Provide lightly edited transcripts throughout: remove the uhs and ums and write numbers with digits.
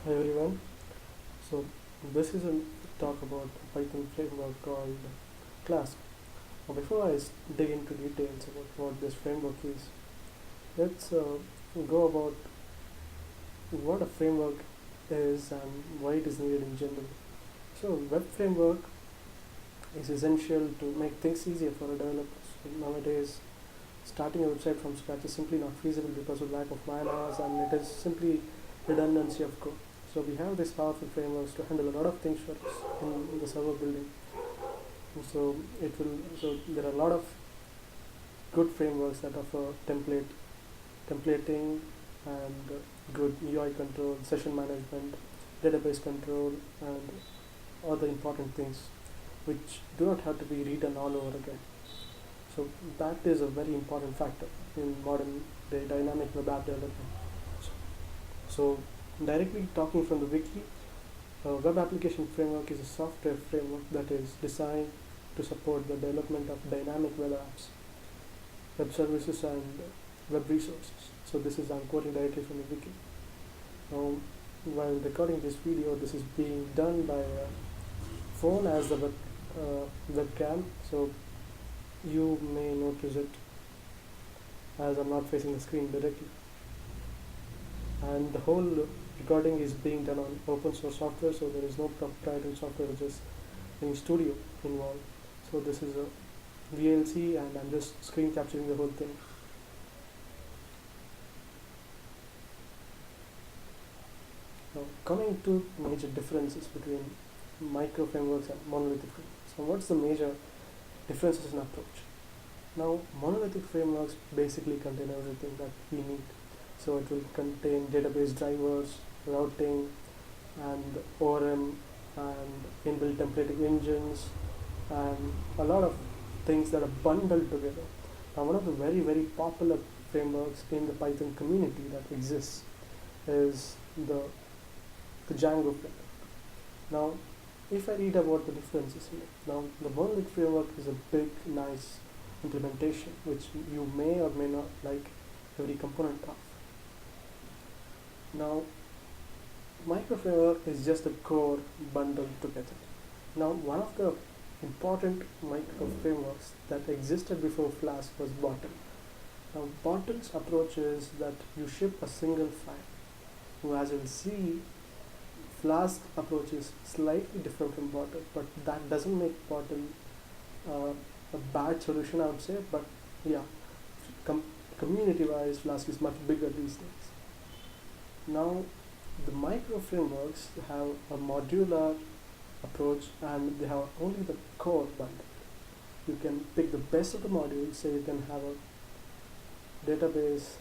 Hi everyone. So this is a talk about a Python framework called Flask. Now before dig into details about what this framework is, let's go about what a framework is and why it is needed in general. So web framework is essential to make things easier for a developer. So nowadays, starting a website from scratch is simply not feasible because of lack of man hours and it is simply redundancy of code. So we have these powerful frameworks to handle a lot of things for us in the server building. So there are a lot of good frameworks that offer templating and good UI control, session management, database control, and other important things which do not have to be written all over again. So that is a very important factor in modern day dynamic web app development. So directly talking from the wiki, a web application framework is a software framework that is designed to support the development of dynamic web apps, web services, and web resources. So this is I'm quoting directly from the wiki. Now, while recording this video, this is being done by a phone as the webcam. So you may notice it as I'm not facing the screen directly. And the whole recording is being done on open source software, so there is no proprietary software which is in studio involved. So this is a VLC and I'm just screen capturing the whole thing. Now coming to major differences between micro frameworks and monolithic frameworks. So what's the major differences in approach? Now monolithic frameworks basically contain everything that we need. So it will contain database drivers, routing, and ORM, and inbuilt templating engines, and a lot of things that are bundled together. Now, one of the very popular frameworks in the Python community that exists is the Django framework. Now, if I read about the differences here, now the monolith framework is a big, nice implementation which you may or may not like every component of. Now, micro framework is just a core bundled together. Now, one of the important micro frameworks that existed before Flask was Bottle. Now, Bottle's approach is that you ship a single file. Now, as you'll see, Flask approach is slightly different from Bottle, but that doesn't make Bottle uh, a bad solution, I would say. But yeah, com- community-wise, Flask is much bigger these days. Now, the micro frameworks have a modular approach and they have only the core bundle. You can pick the best of the modules, say you can have a database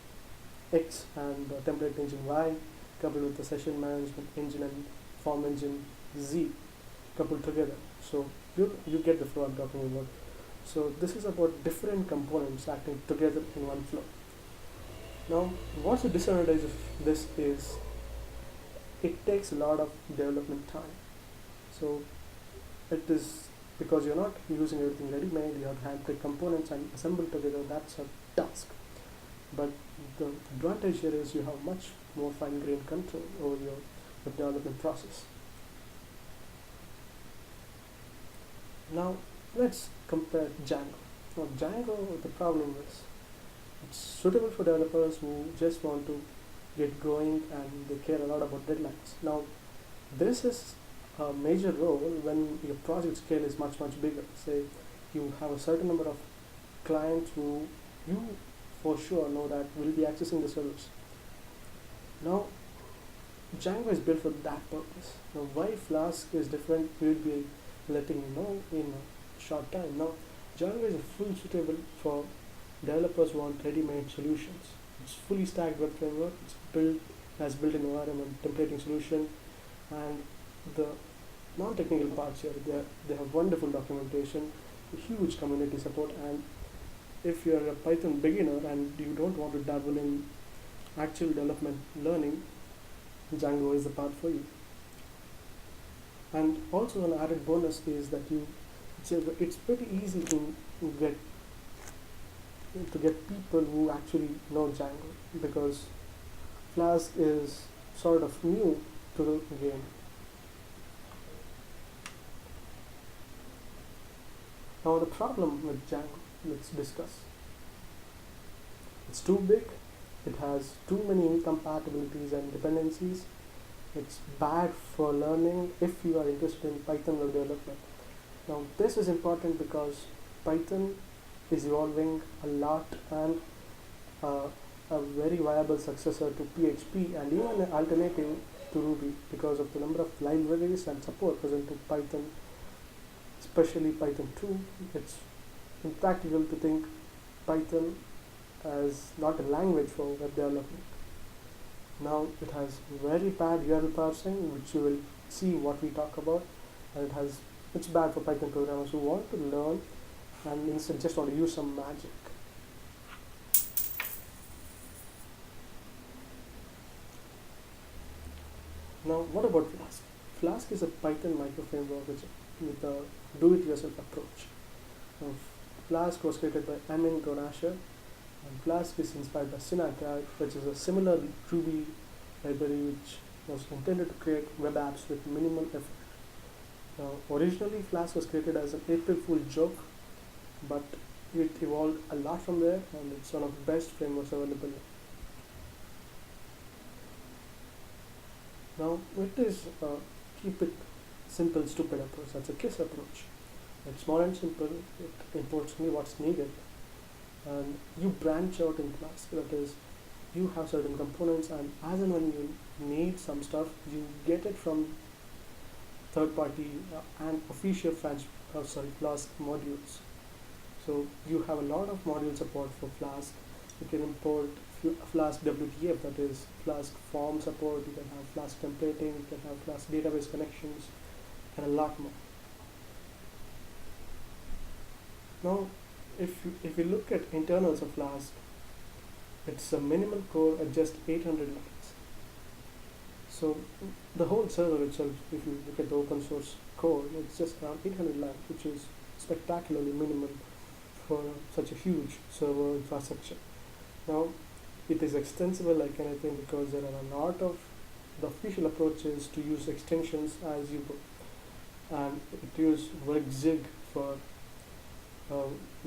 X and a template engine Y coupled with the session management engine and form engine Z coupled together. So you get the flow I'm talking about. So this is about different components acting together in one flow. Now, what's the disadvantage of this is it takes a lot of development time. So it is because you're not using everything ready-made, you have to handpick components and assemble together, that's a task. But the advantage here is you have much more fine-grained control over your development process. Now let's compare Django. Now Django, the problem is it's suitable for developers who just want to get going and they care a lot about deadlines. Now this is a major role when your project scale is much bigger. Say you have a certain number of clients who you for sure know that will be accessing the service. Now Django is built for that purpose. Now why Flask is different we will be letting you know in a short time. Now Django is full suitable for developers who want ready-made solutions. It's fully stacked web framework. It's built has built-in ORM and templating solution, and the non-technical parts here. They have wonderful documentation, huge community support, and if you're a Python beginner and you don't want to dabble in actual development learning, Django is the path for you. And also an added bonus is that it's pretty easy get to get people who actually know Django because Flask is sort of new to the game. Now the problem with Django, let's discuss. It's too big, it has too many incompatibilities and dependencies. It's bad for learning if you are interested in Python web development. Now this is important because Python is evolving a lot, and uh, a very viable successor to PHP and even an alternative to Ruby because of the number of libraries and support present to Python, especially Python 2. It's impractical to think Python as not a language for web development. Now it has very bad URL parsing, which you will see what we talk about, and it's bad for Python programmers who want to learn and instead just want to use some magic. Now, what about Flask? Flask is a Python microframework with a do-it-yourself approach. Now, Flask was created by Amin Gonasher, and Flask is inspired by Synacar, which is a similar Ruby library which was intended to create web apps with minimal effort. Now, originally Flask was created as an April Fool joke, but it evolved a lot from there, and it's one of the best frameworks available. Now, it is keep it simple, stupid approach. That's a KISS approach. It's small and simple. It imports only what's needed, and you branch out in Flask. That is, you have certain components, and as and when you need some stuff, you get it from third-party and official Flask modules. So you have a lot of module support for Flask. You can import Flask WTF, that is Flask form support. You can have Flask templating. You can have Flask database connections, and a lot more. Now, if you look at internals of Flask, it's a minimal core at just 800 lines. So the whole server itself, if you look at the open source code, it's just around 800 lines, which is spectacularly minimal for such a huge server infrastructure. Now, it is extensible like anything because there are a lot of the official approaches to use extensions as you go, and it uses WebZig for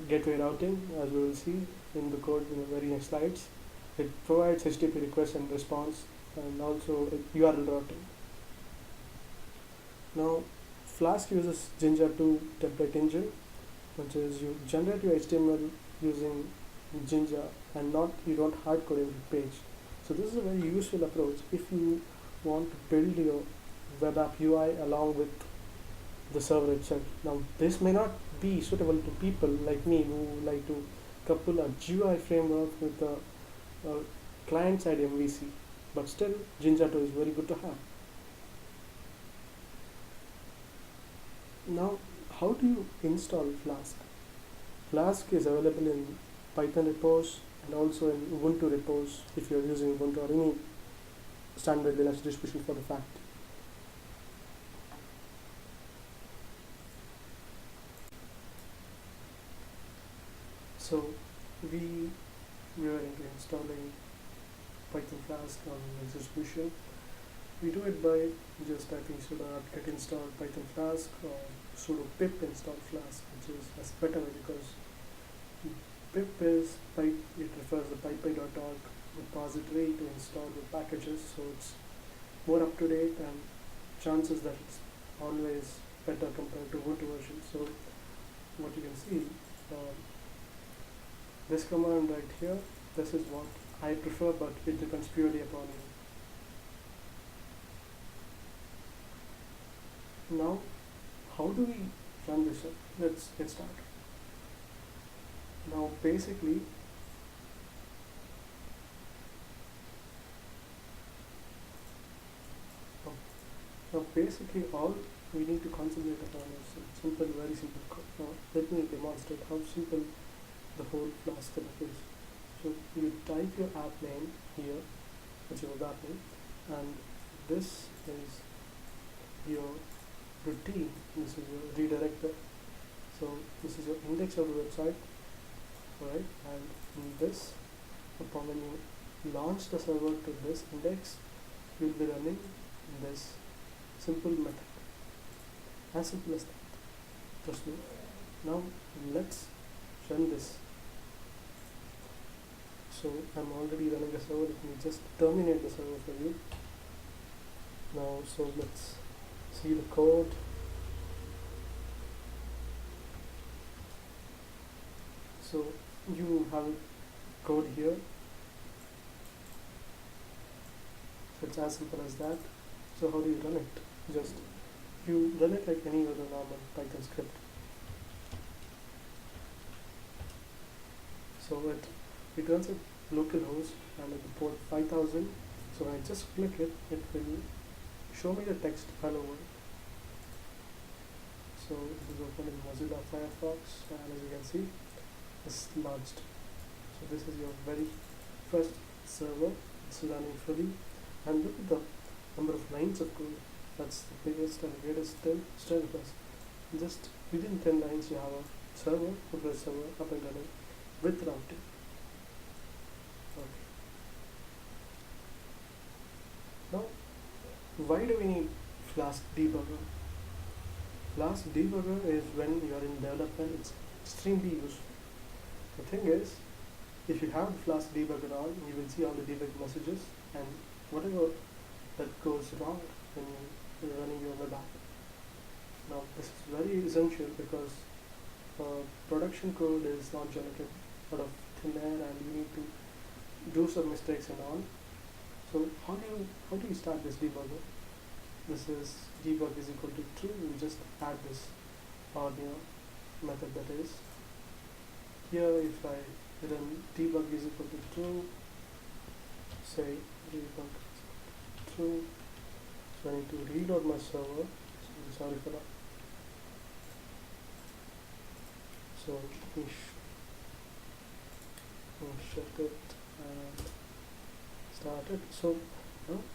gateway routing, as we will see in the code in the very next slides. It provides HTTP request and response, and also URL routing. Now, Flask uses Jinja 2 template engine, which is you generate your HTML using Jinja, and you don't hard code every page. So this is a very useful approach if you want to build your web app UI along with the server itself. Now, this may not be suitable to people like me who like to couple a GUI framework with a client-side MVC, but still Jinja 2 is very good to have. Now, how do you install Flask? Flask is available in Python repos and also in Ubuntu repos if you're using Ubuntu or any standard Linux distribution for the fact. So we are into installing Python Flask on Linux distribution. We do it by just typing sudo apt-get install Python Flask or sudo pip install Flask, which is a better way because pip is it refers the py.org repository to install the packages, so it's more up to date and chances that it's always better compared to Ubuntu version. So what you can see, this command right here, this is what I prefer, but it depends purely upon you. Now, how do we run this up? Let's get started. Now, basically, all we need to concentrate upon is simple, very simple code. Now, let me demonstrate how simple the whole Flask setup is. So you type your app name here, which is your app name, and this is your routine. This is your redirector. So this is your index of the website, right? And in this, upon when you launch the server to this index, you'll be running this simple method, as simple as that. Trust me. Now let's run this. So I'm already running a server. Let me just terminate the server for you. Now, so let's see the code. So you have code here. So it's as simple as that. So how do you run it? Just you run it like any other normal Python script. So it runs at localhost and at the port 5000. So when I just click it, it will show me the text hello world. So this is open in Mozilla Firefox, and as you can see, it's launched. So this is your very first server. It's running fully, and look at the number of lines of code. That's the biggest and greatest strength. Just within 10 lines, you have a server, a server up and running with routing. Okay. Now, why do we need Flask debugger? Flask debugger is when you are in development. It's extremely useful. The thing is, if you have the Flask debugger on, you will see all the debug messages and whatever that goes wrong when you're running your web app. Now, this is very essential because production code is not generated out of thin air, and you need to do some mistakes and all. So how do you start this debugger? This is debug is equal to true. You just add this ordinary method, that is here. If I run debug is equal to true, say debug is equal to true, so I need to reload my server. So sorry for that. So let me shut it and start it. So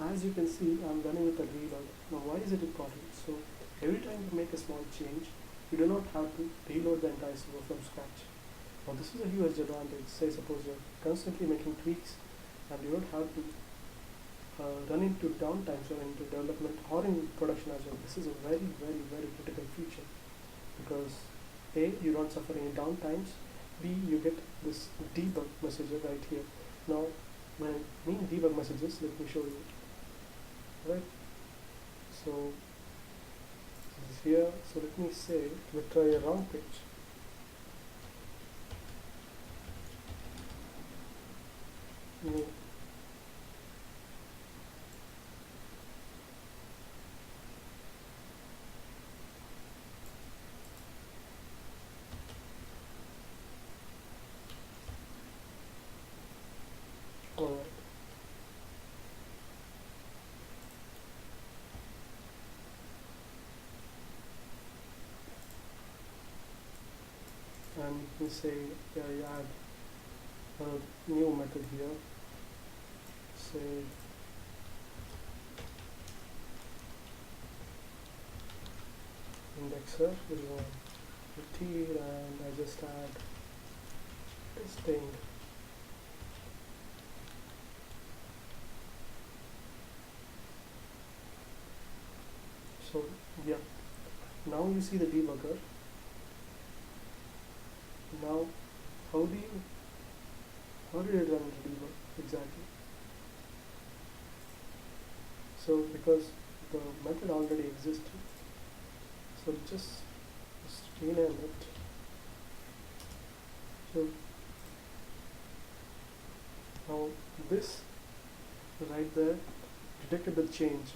as you can see, I'm running with a reload. Now why is it important? So every time you make a small change, you do not have to reload the entire server from scratch. Now this is a huge advantage. Say suppose you're constantly making tweaks and you don't have to run into downtimes or into development or in production as well. This is a very, very, very critical feature because A, you don't suffer any downtimes, B, you get this debug message right here. Now when I mean debug messages, let me show you. Right, so this is here. So let me say we try a wrong page. Alright. And we say you add a new method here. Say indexer, which is a tier, and I just add testing. So yeah, now you see the debugger. Now how did it run the debug exactly? So because the method already existed, so just rename it. So now this right there detected the change.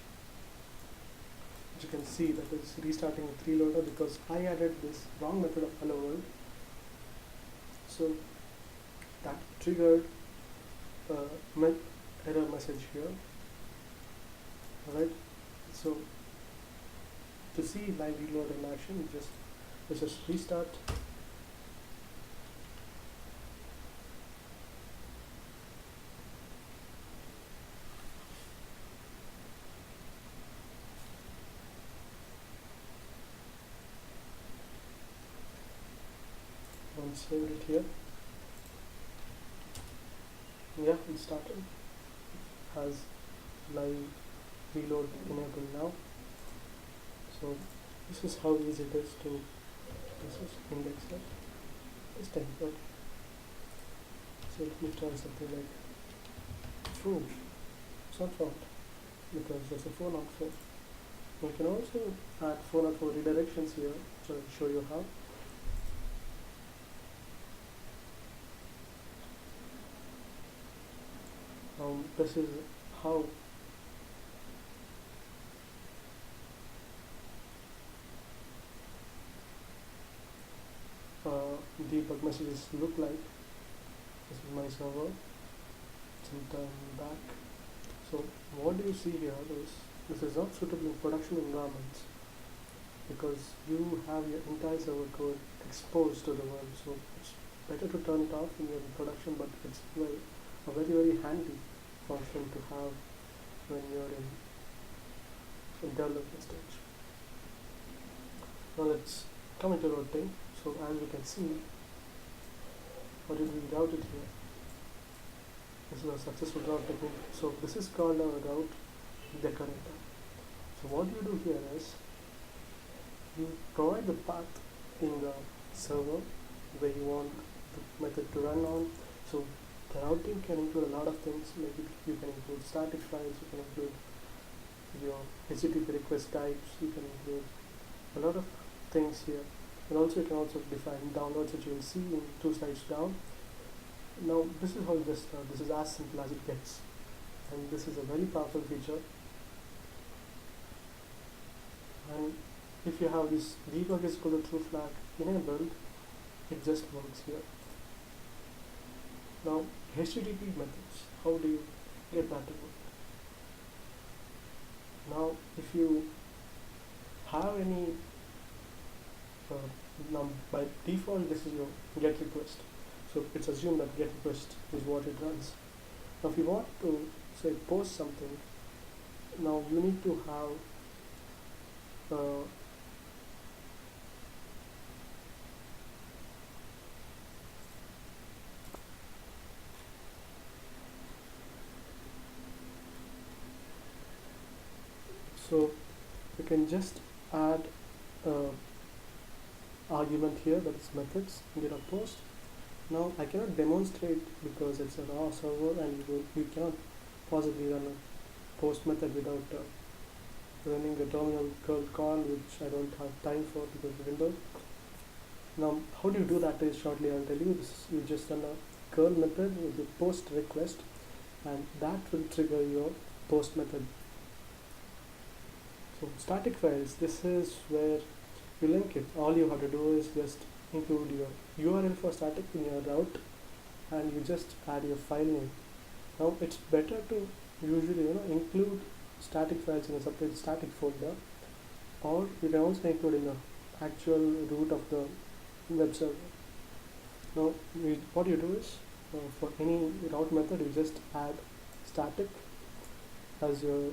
You can see that it's restarting with reloader because I added this wrong method of hello world. So that triggered error message here. Alright, so to see live reload in action, let's just restart. Save it here. Yeah, it started. Has live reload enable now. So this is how easy it is to this is index it. It's tempered. So let me try something like true. It's not found because there's a 404. We can also add 404 redirections here, so I'll show you how. This is how debug messages look like. This is my server some time back. So what do you see here is this is not suitable in production environments because you have your entire server code exposed to the world. So it's better to turn it off when you're in production, but it's a very handy function to have when you're in development stage. Now let's come into routing. So as we can see, what did we route it here? This is a successful route technique. So this is called a route decorator. So what you do here is you provide the path in the server where you want the method to run on. So the routing can include a lot of things. Like you can include static files, you can include your HTTP request types, you can include a lot of things here. And also you can also define downloads, which you will see in 2 slides down. Now this is how this is as simple as it gets, and this is a very powerful feature. And if you have this debug is equal to true flag enabled, it just works here. Now HTTP methods, how do you get that to work? Now if you have any now by default this is your get request, so it's assumed that get request is what it runs. Now if you want to say post something, now you need to have so you can just add argument here, that is methods get a post. Now I cannot demonstrate because it's a raw server and you cannot possibly run a post method without running a terminal curl call, which I don't have time for because of Windows. Now how do you do that is shortly I'll tell you. You just run a curl method with the post request, and that will trigger your post method. So static files, this is where you link it. All you have to do is just include your URL for static in your route, and you just add your file name. Now it's better to usually include static files in a separate static folder, or you can also include in the actual root of the web server. Now what you do is for any route method you just add static as your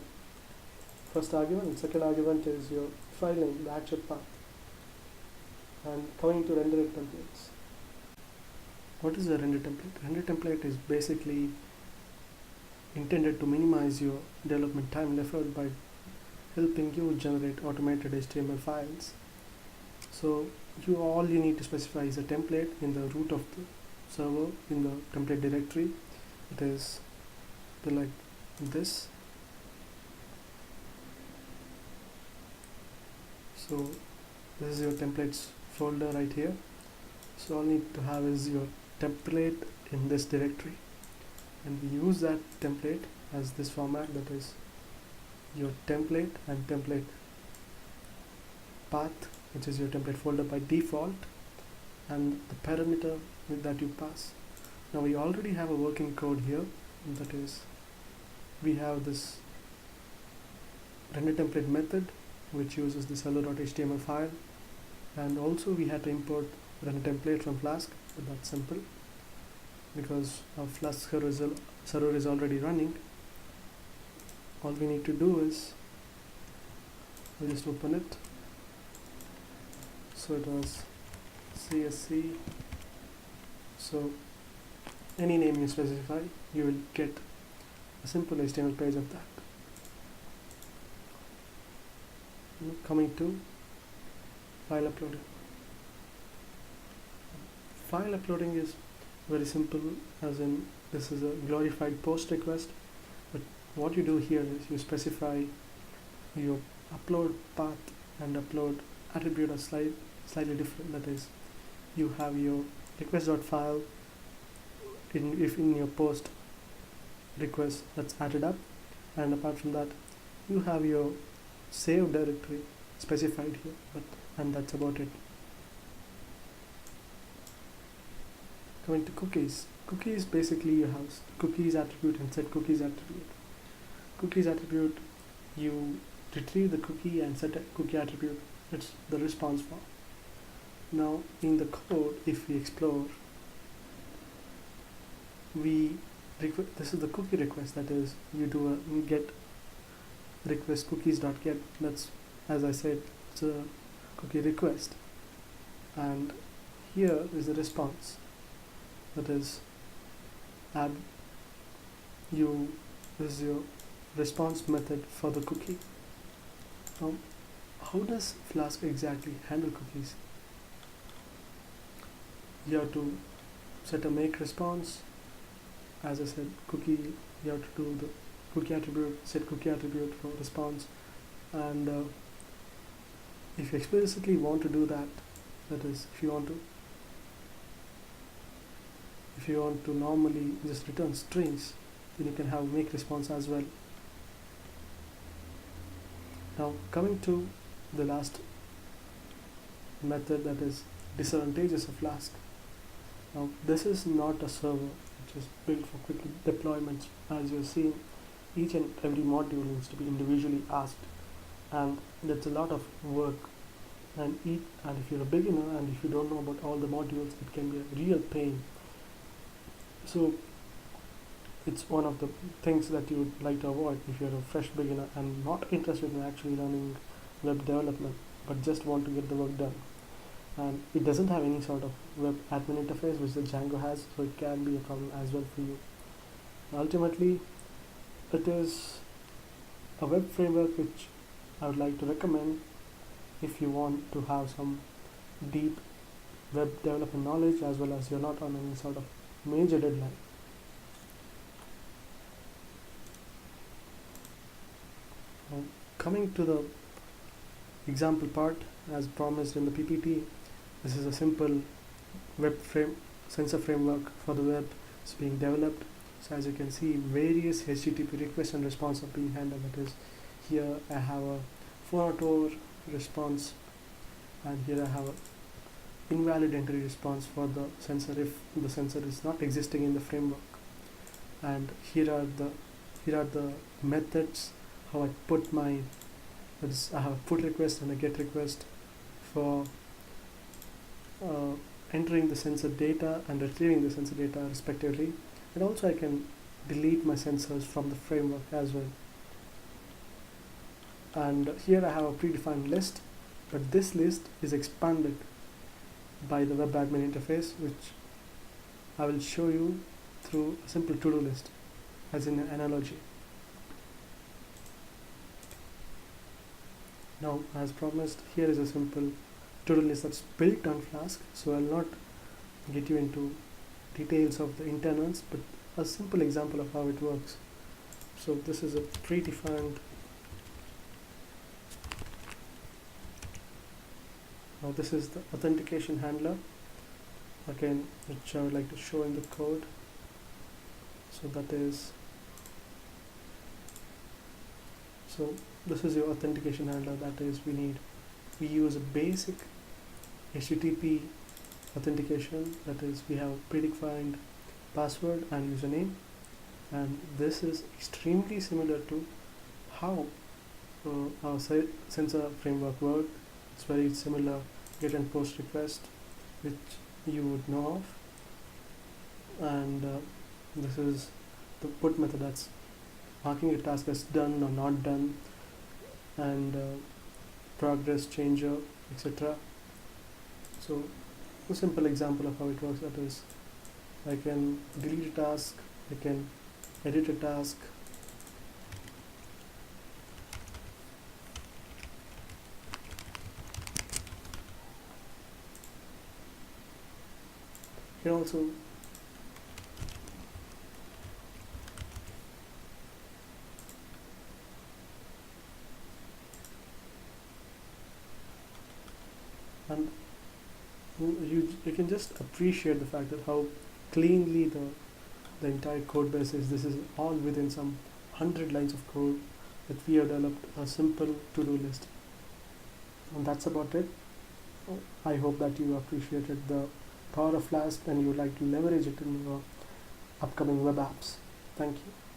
first argument, and second argument is your file name, the actual path. And coming to render templates. What is a render template? Render template is basically intended to minimize your development time and effort by helping you generate automated HTML files. So all you need to specify is a template in the root of the server in the template directory. It is like this. So this is your templates folder right here. So all you need to have is your template in this directory, and we use that template as this format, that is your template and template path, which is your template folder by default, and the parameter that you pass. Now we already have a working code here, that is we have this render template method which uses this hello.html file, and also we had to import render template from Flask, but that's simple because our Flask server is already running. All we need to do is we'll just open it. So it was CSC, so any name you specify, you will get a simple HTML page of that. Coming to file uploading. File uploading is very simple, as in this is a glorified post request, but what you do here is you specify your upload path and upload attribute are slightly different. That is, you have your request.file if in your post request that's added up, and apart from that you have your save directory specified here, and that's about it. Coming to cookies. Cookies, basically you have cookies attribute and set cookies attribute. Cookies attribute, you retrieve the cookie and set a cookie attribute. It's the response form. Now in the code, if we explore, this is the cookie request. That is, you do a get request cookies.get. That's, as I said, it's a cookie request, and here is the response. That is, this is your response method for the cookie. Now, how does Flask exactly handle cookies? You have to set a make response. As I said, cookie, you have to do the cookie attribute, set cookie attribute for response, and if you explicitly want to do that, that is, if you want to normally just return strings, then you can have make response as well. Now coming to the last method, that is disadvantages of Flask. Now this is not a server which is built for quick deployments. As you're seeing, each and every module needs to be individually asked, and that's a lot of work, and if you're a beginner and if you don't know about all the modules, it can be a real pain. So it's one of the things that you would like to avoid if you're a fresh beginner and not interested in actually learning web development, but just want to get the work done. And it doesn't have any sort of web admin interface which the Django has, so it can be a problem as well for you. Ultimately, it is a web framework which I would like to recommend if you want to have some deep web development knowledge, as well as you're not on any sort of major deadline. Now, coming to the example part, as promised in the PPT, this is a simple sensor framework for the web. It's being developed. So as you can see, various HTTP requests and response are being handled. That is, here I have a phone auto response, and here I have a invalid entry response for the sensor if the sensor is not existing in the framework. And here are the methods how I put my, I have a put request and a get request for entering the sensor data and retrieving the sensor data respectively, and also I can delete my sensors from the framework as well. And here I have a predefined list, but this list is expanded by the web admin interface, which I will show you through a simple to-do list as in an analogy. Now, as promised, here is a simple to-do list that's built on Flask, so I'll not get you into details of the internals, but a simple example of how it works. So this is a predefined. Now this is the authentication handler, again, which I would like to show in the code. So this is your authentication handler. That is, we use a basic HTTP authentication. That is, we have predefined password and username, and this is extremely similar to how our sensor framework works. It's very similar get and post request, which you would know of, and this is the put method that's marking a task as done or not done, and progress changer, etc. So a simple example of how it works, that is, I can delete a task, I can edit a task, You can also and you can just appreciate the fact that how cleanly the entire code base is. This is all within some 100 lines of code that we have developed a simple to-do list, and that's about it. I hope that you appreciated the power of Flask and you would like to leverage it in your upcoming web apps. Thank you.